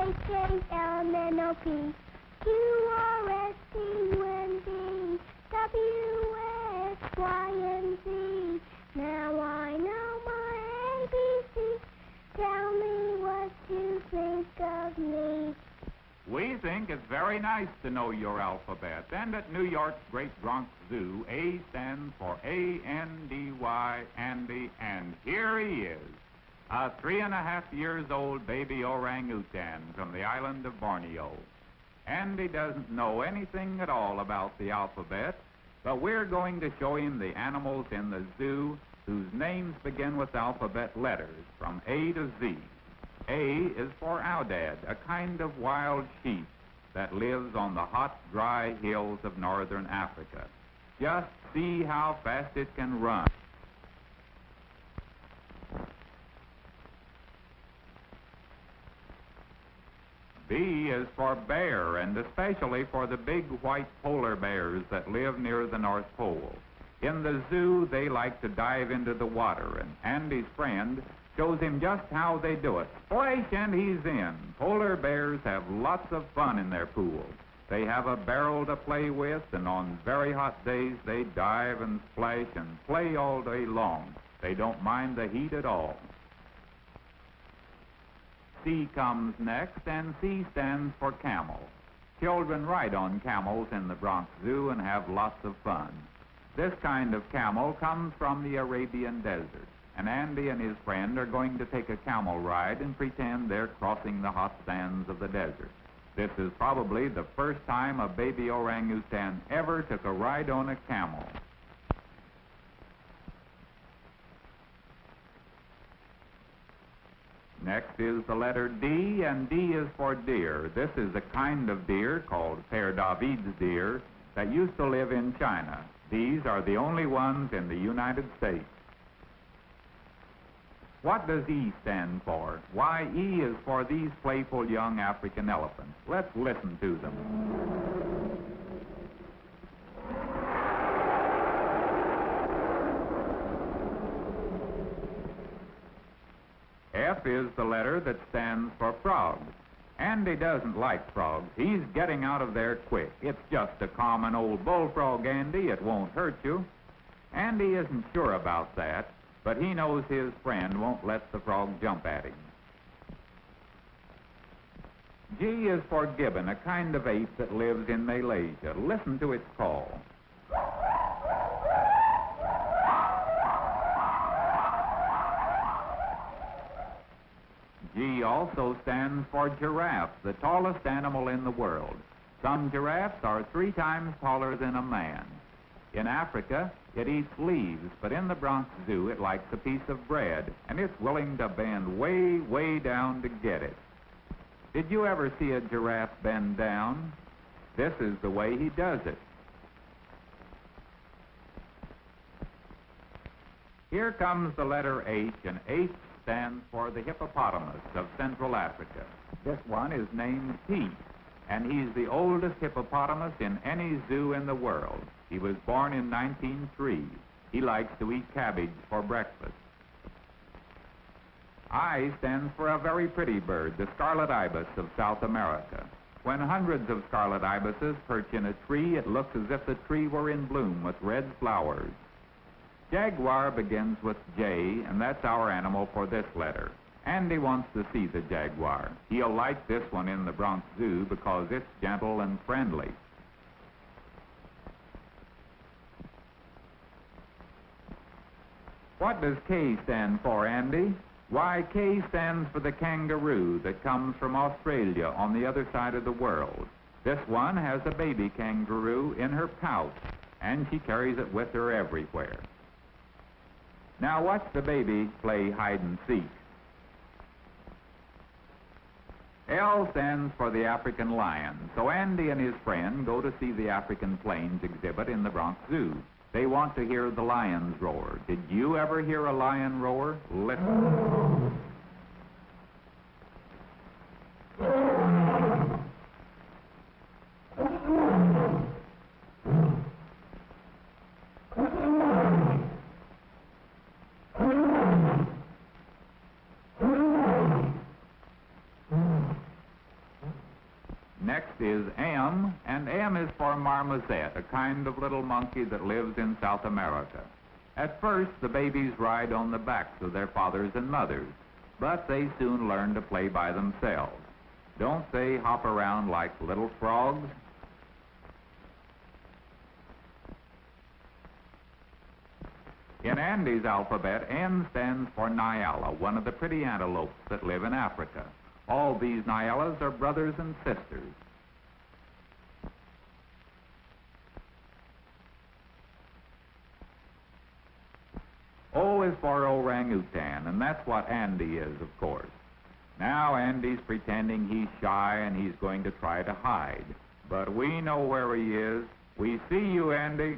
H-A-L-M-N-O-P, Q-R-S-T-U-N-D, W-X-Y-and-Z. Now I know my ABC. Tell me what you think of me. We think it's very nice to know your alphabet. And at New York's Great Bronx Zoo, A stands for A-N-D-Y, Andy, and here he is, a 3.5-year-old baby orangutan from the island of Borneo. Andy doesn't know anything at all about the alphabet, but we're going to show him the animals in the zoo whose names begin with alphabet letters from A to Z. A is for Aoudad, a kind of wild sheep that lives on the hot, dry hills of northern Africa. Just see how fast it can run. B is for bear, and especially for the big white polar bears that live near the North Pole. In the zoo, they like to dive into the water, and Andy's friend shows him just how they do it. Splash, and he's in. Polar bears have lots of fun in their pool. They have a barrel to play with, and on very hot days, they dive and splash and play all day long. They don't mind the heat at all. C comes next, and C stands for camel. Children ride on camels in the Bronx Zoo and have lots of fun. This kind of camel comes from the Arabian desert, and Andy and his friend are going to take a camel ride and pretend they're crossing the hot sands of the desert. This is probably the first time a baby orangutan ever took a ride on a camel. Next is the letter D, and D is for deer. This is a kind of deer called Père David's deer that used to live in China. These are the only ones in the United States. What does E stand for? Why, E is for these playful young African elephants. Let's listen to them. F is the letter that stands for frog. Andy doesn't like frogs. He's getting out of there quick. It's just a common old bullfrog, Andy. It won't hurt you. Andy isn't sure about that, but he knows his friend won't let the frog jump at him. G is for gibbon, a kind of ape that lives in Malaysia. Listen to its call. G also stands for giraffe, the tallest animal in the world. Some giraffes are 3 times taller than a man. In Africa, it eats leaves, but in the Bronx Zoo, it likes a piece of bread, and it's willing to bend way, way down to get it. Did you ever see a giraffe bend down? This is the way he does it. Here comes the letter H, and H stands for the hippopotamus of Central Africa. This one is named Pete, and he's the oldest hippopotamus in any zoo in the world. He was born in 1903. He likes to eat cabbage for breakfast. I stands for a very pretty bird, the scarlet ibis of South America. When hundreds of scarlet ibises perch in a tree, it looks as if the tree were in bloom with red flowers. Jaguar begins with J, and that's our animal for this letter. Andy wants to see the jaguar. He'll like this one in the Bronx Zoo because it's gentle and friendly. What does K stand for, Andy? Why, K stands for the kangaroo that comes from Australia on the other side of the world. This one has a baby kangaroo in her pouch, and she carries it with her everywhere. Now watch the baby play hide and seek. L stands for the African lion, so Andy and his friend go to see the African plains exhibit in the Bronx Zoo. They want to hear the lions roar. Did you ever hear a lion roar? Listen. marmoset, a kind of little monkey that lives in South America. At first, the babies ride on the backs of their fathers and mothers, but they soon learn to play by themselves. Don't they hop around like little frogs? In Andy's alphabet, N stands for Nyala, one of the pretty antelopes that live in Africa. All these Nyalas are brothers and sisters. O is for orangutan, and that's what Andy is, of course. Now Andy's pretending he's shy and he's going to try to hide. But we know where he is. We see you, Andy.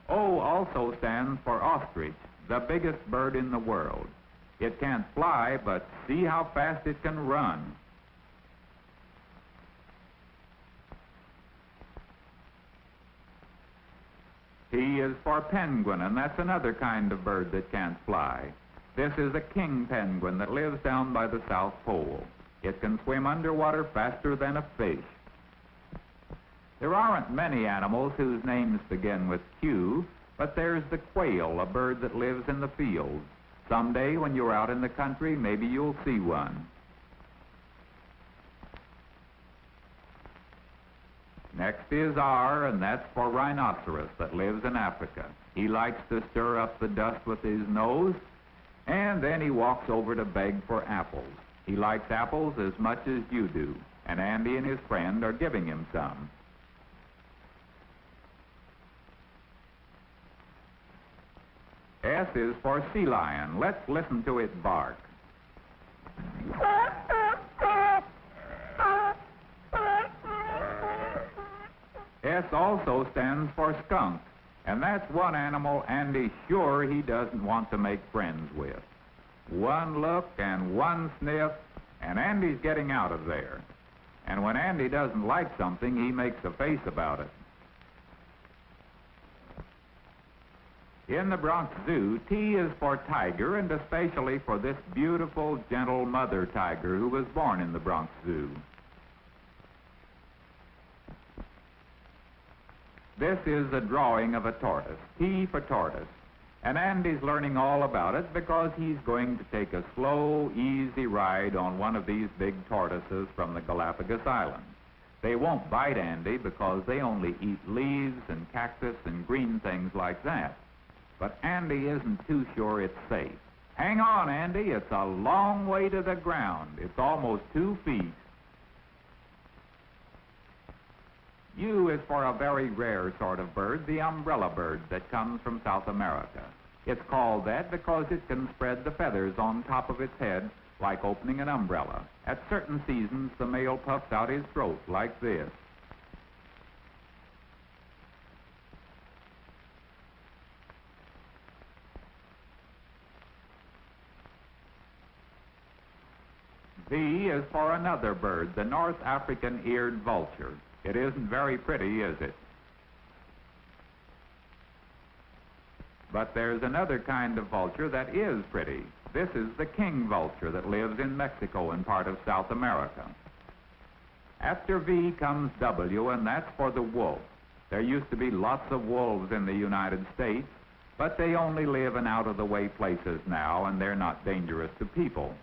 O also stands for ostrich, the biggest bird in the world. It can't fly, but see how fast it can run. P is for penguin, and that's another kind of bird that can't fly. This is a king penguin that lives down by the South Pole. It can swim underwater faster than a fish. There aren't many animals whose names begin with Q, but there's the quail, a bird that lives in the fields. Someday when you're out in the country, maybe you'll see one. Next is R, and that's for rhinoceros that lives in Africa. He likes to stir up the dust with his nose, and then he walks over to beg for apples. He likes apples as much as you do, and Andy and his friend are giving him some. S is for sea lion. Let's listen to it bark. S also stands for skunk, and that's one animal Andy's sure he doesn't want to make friends with. One look and one sniff, and Andy's getting out of there. And when Andy doesn't like something, he makes a face about it. In the Bronx Zoo, T is for tiger, and especially for this beautiful, gentle mother tiger who was born in the Bronx Zoo. This is a drawing of a tortoise, T for tortoise. And Andy's learning all about it because he's going to take a slow, easy ride on one of these big tortoises from the Galapagos Islands. They won't bite Andy because they only eat leaves and cactus and green things like that. But Andy isn't too sure it's safe. Hang on, Andy. It's a long way to the ground. It's almost 2 feet. U is for a very rare sort of bird, the umbrella bird that comes from South America. It's called that because it can spread the feathers on top of its head like opening an umbrella. At certain seasons, the male puffs out his throat like this. V is for another bird, the North African eared vulture. It isn't very pretty, is it? But there's another kind of vulture that is pretty. This is the king vulture that lives in Mexico and part of South America. After V comes W, and that's for the wolf. There used to be lots of wolves in the United States, but they only live in out-of-the-way places now, and they're not dangerous to people.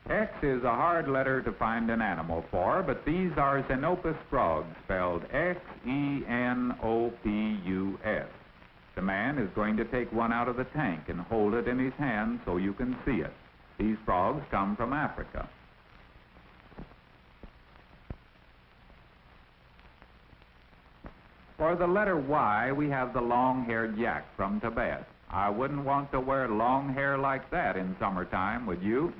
X is a hard letter to find an animal for, but these are Xenopus frogs, spelled Xenopus. The man is going to take one out of the tank and hold it in his hand so you can see it. These frogs come from Africa. For the letter Y, we have the long-haired yak from Tibet. I wouldn't want to wear long hair like that in summertime, would you?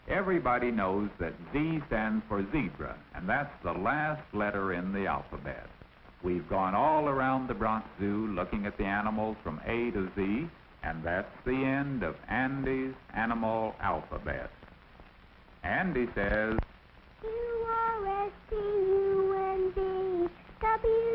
Everybody knows that Z stands for zebra, and that's the last letter in the alphabet. We've gone all around the Bronx Zoo looking at the animals from A to Z, and that's the end of Andy's animal alphabet. Andy says, U-R-S-T-U-N-D, W